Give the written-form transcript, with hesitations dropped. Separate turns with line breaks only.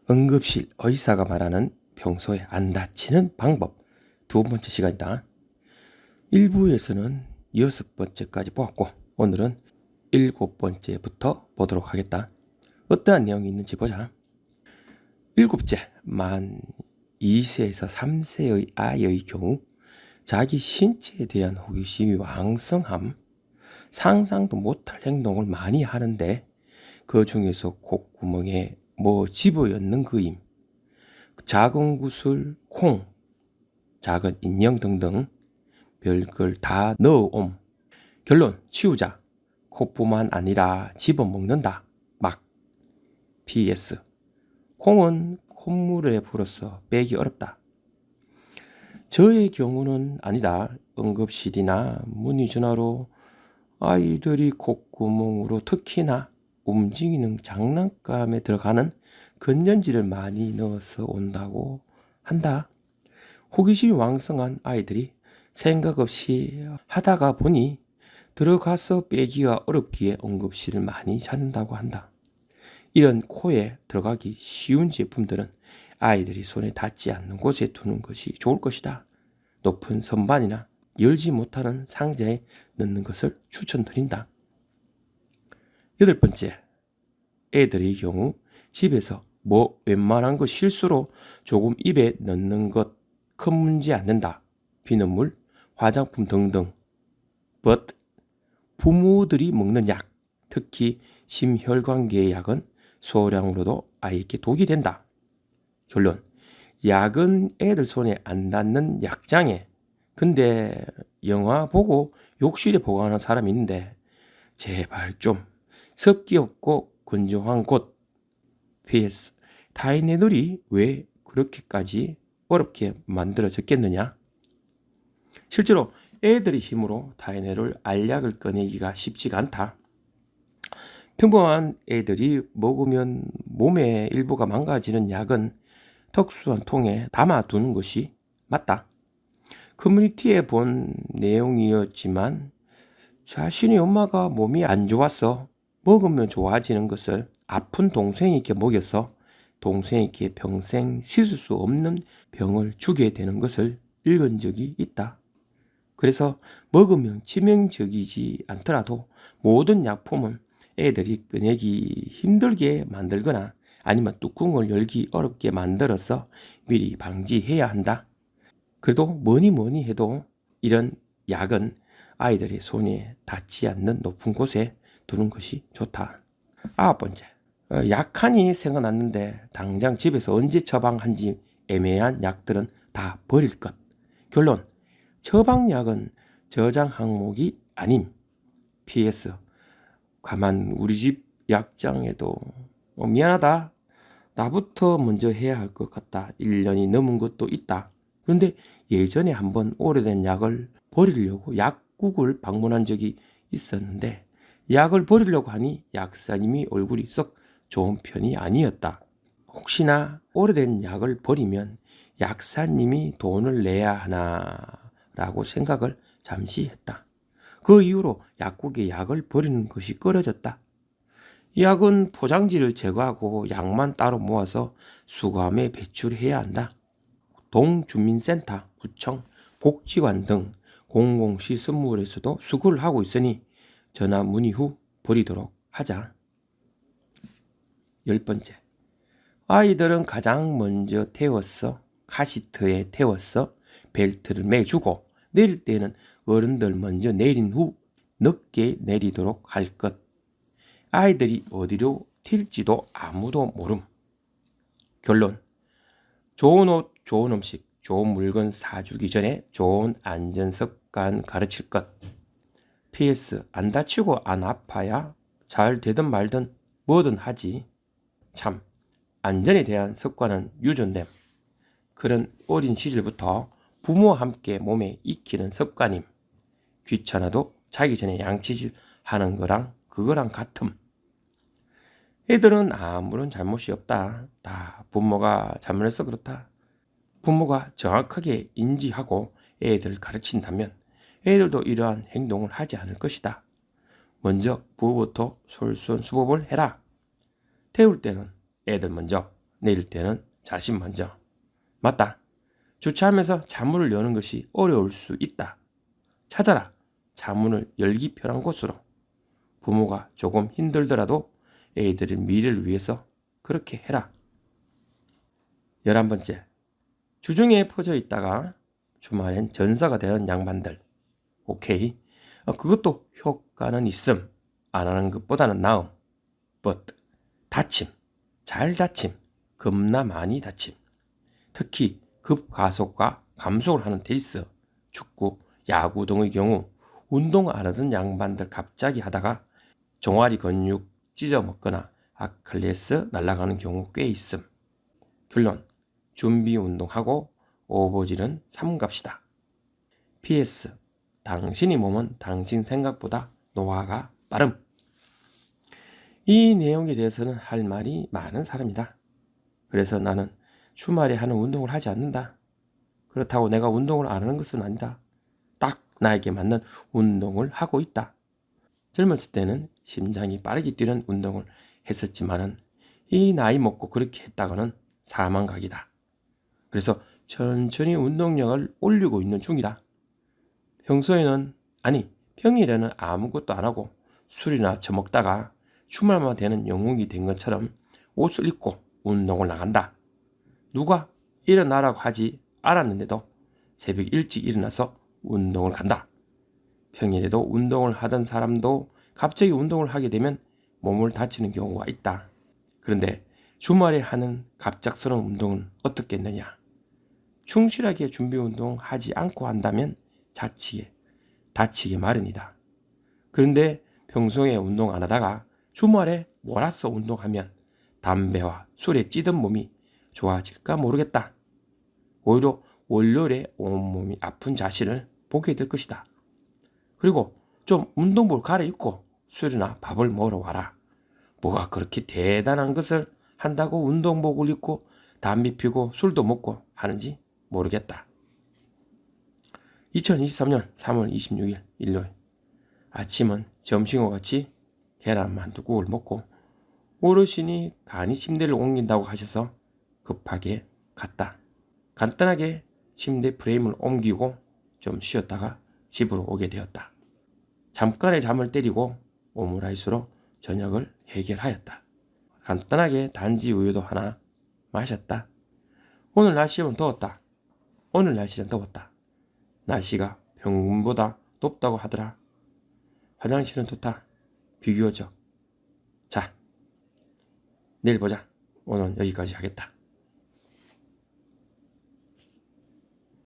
응급실 의사가 말하는 평소에 안 다치는 방법 두 번째 시간이다. 1부에서는 6번째까지 보았고 오늘은 7번째부터 보도록 하겠다. 어떠한 내용이 있는지 보자. 7째, 만 2세에서 3세의 아이의 경우 자기 신체에 대한 호기심이 왕성함, 상상도 못할 행동을 많이 하는데 그 중에서 콧구멍에 뭐 집어넣는 그임, 작은 구슬, 콩, 작은 인형 등등 별걸 다 넣어옴. 결론 치우자. 콧뿐만 아니라 집어먹는다. 막. PS. 콩은 콧물에 불어서 빼기 어렵다. 저의 경우는 아니다. 응급실이나 문의전화로 아이들이 콧구멍으로 특히나 움직이는 장난감에 들어가는 건전지를 많이 넣어서 온다고 한다. 호기심이 왕성한 아이들이 생각 없이 하다가 보니 들어가서 빼기가 어렵기에 응급실을 많이 찾는다고 한다. 이런 코에 들어가기 쉬운 제품들은 아이들이 손에 닿지 않는 곳에 두는 것이 좋을 것이다. 높은 선반이나 열지 못하는 상자에 넣는 것을 추천드린다. 8번째, 애들의 경우 집에서 뭐 웬만한 거 실수로 조금 입에 넣는 것 큰 문제 안 된다. 비눗물, 화장품 등등. But 부모들이 먹는 약, 특히 심혈관계 약은 소량으로도 아이에게 독이 된다. 결론, 약은 애들 손에 안 닿는 약장에. 근데 영화 보고 욕실에 보관하는 사람이 있는데 제발 좀 습기 없고 건조한 곳. PS. 타인애들이 왜 그렇게까지 어렵게 만들어졌겠느냐? 실제로 애들의 힘으로 타인애를 알약을 꺼내기가 쉽지가 않다. 평범한 애들이 먹으면 몸의 일부가 망가지는 약은 특수한 통에 담아두는 것이 맞다. 커뮤니티에 본 내용이었지만 자신의 엄마가 몸이 안 좋아서 먹으면 좋아지는 것을 아픈 동생에게 먹여서 동생에게 평생 씻을 수 없는 병을 주게 되는 것을 읽은 적이 있다. 그래서 먹으면 치명적이지 않더라도 모든 약품은 애들이 꺼내기 힘들게 만들거나 아니면 뚜껑을 열기 어렵게 만들어서 미리 방지해야 한다. 그래도 뭐니 해도 이런 약은 아이들의 손에 닿지 않는 높은 곳에 두는 것이 좋다. 9번째, 약하니 생각났는데 당장 집에서 언제 처방한지 애매한 약들은 다 버릴 것. 결론, 처방약은 저장 항목이 아님. PS. 가만 우리 집 약장에도 미안하다. 나부터 먼저 해야 할 것 같다. 1년이 넘은 것도 있다. 그런데 예전에 한번 오래된 약을 버리려고 약국을 방문한 적이 있었는데 약을 버리려고 하니 약사님이 얼굴이 썩 좋은 편이 아니었다. 혹시나 오래된 약을 버리면 약사님이 돈을 내야 하나라고 생각을 잠시 했다. 그 이후로 약국에 약을 버리는 것이 꺼려졌다. 약은 포장지를 제거하고 약만 따로 모아서 수거함에 배출해야 한다. 동주민센터, 구청, 복지관 등 공공시설물에서도 수거를 하고 있으니 전화 문의 후 버리도록 하자. 10번째, 아이들은 가장 먼저 태웠어 카시트에 태웠어 벨트를 매주고 내릴 때는 어른들 먼저 내린 후 늦게 내리도록 할 것. 아이들이 어디로 튈지도 아무도 모름. 결론, 좋은 옷, 좋은 음식, 좋은 물건 사주기 전에 좋은 안전습관 가르칠 것. PS. 안 다치고 안 아파야 잘 되든 말든 뭐든 하지. 참, 안전에 대한 습관은 유전됨. 그런 어린 시절부터 부모와 함께 몸에 익히는 습관임. 귀찮아도 자기 전에 양치질 하는 거랑 그거랑 같음. 애들은 아무런 잘못이 없다. 다 부모가 잘못해서 그렇다. 부모가 정확하게 인지하고 애들을 가르친다면 애들도 이러한 행동을 하지 않을 것이다. 먼저 부부부터 솔선수범을 해라. 태울 때는 애들 먼저, 내릴 때는 자신 먼저. 맞다. 주차하면서 자문을 여는 것이 어려울 수 있다. 찾아라. 자문을 열기 편한 곳으로. 부모가 조금 힘들더라도 애들의 미래를 위해서 그렇게 해라. 11번째. 주중에 퍼져 있다가 주말엔 전사가 되는 양반들. 오케이. 그것도 효과는 있음. 안 하는 것보다는 나음. but 다침. 잘 다침. 겁나 많이 다침. 특히 급가속과 감속을 하는 테니스, 축구, 야구 등의 경우 운동 안 하던 양반들 갑자기 하다가 종아리 근육 찢어 먹거나 아킬레스 날아가는 경우 꽤 있음. 결론. 준비 운동하고 오버질은 삼갑시다. PS. 당신의 몸은 당신 생각보다 노화가 빠름. 이 내용에 대해서는 할 말이 많은 사람이다. 그래서 나는 주말에 하는 운동을 하지 않는다. 그렇다고 내가 운동을 안 하는 것은 아니다. 딱 나에게 맞는 운동을 하고 있다. 젊었을 때는 심장이 빠르게 뛰는 운동을 했었지만은 이 나이 먹고 그렇게 했다가는 사망각이다. 그래서 천천히 운동량을 올리고 있는 중이다. 평일에는 아무것도 안 하고 술이나 처먹다가 주말만 되는 영웅이 된 것처럼 옷을 입고 운동을 나간다. 누가 일어나라고 하지 않았는데도 새벽 일찍 일어나서 운동을 간다. 평일에도 운동을 하던 사람도 갑자기 운동을 하게 되면 몸을 다치는 경우가 있다. 그런데 주말에 하는 갑작스러운 운동은 어떻겠느냐? 충실하게 준비 운동하지 않고 한다면 다치게 마련이다. 그런데 평소에 운동 안 하다가 주말에 몰아서 운동하면 담배와 술에 찌든 몸이 좋아질까 모르겠다. 오히려 월요일에 온몸이 아픈 자신을 보게 될 것이다. 그리고 좀 운동복을 갈아입고 술이나 밥을 먹으러 와라. 뭐가 그렇게 대단한 것을 한다고 운동복을 입고 담배 피고 술도 먹고 하는지 모르겠다. 2023년 3월 26일 일요일. 아침은 점심과 같이 계란 만두국을 먹고 어르신이 간이 침대를 옮긴다고 하셔서 급하게 갔다. 간단하게 침대 프레임을 옮기고 좀 쉬었다가 집으로 오게 되었다. 잠깐의 잠을 때리고 오므라이스로 저녁을 해결하였다. 간단하게 단지 우유도 하나 마셨다. 오늘 날씨는 더웠다. 날씨가 평균보다 높다고 하더라. 화장실은 좋다. 비교적. 자, 내일 보자. 오늘은 여기까지 하겠다.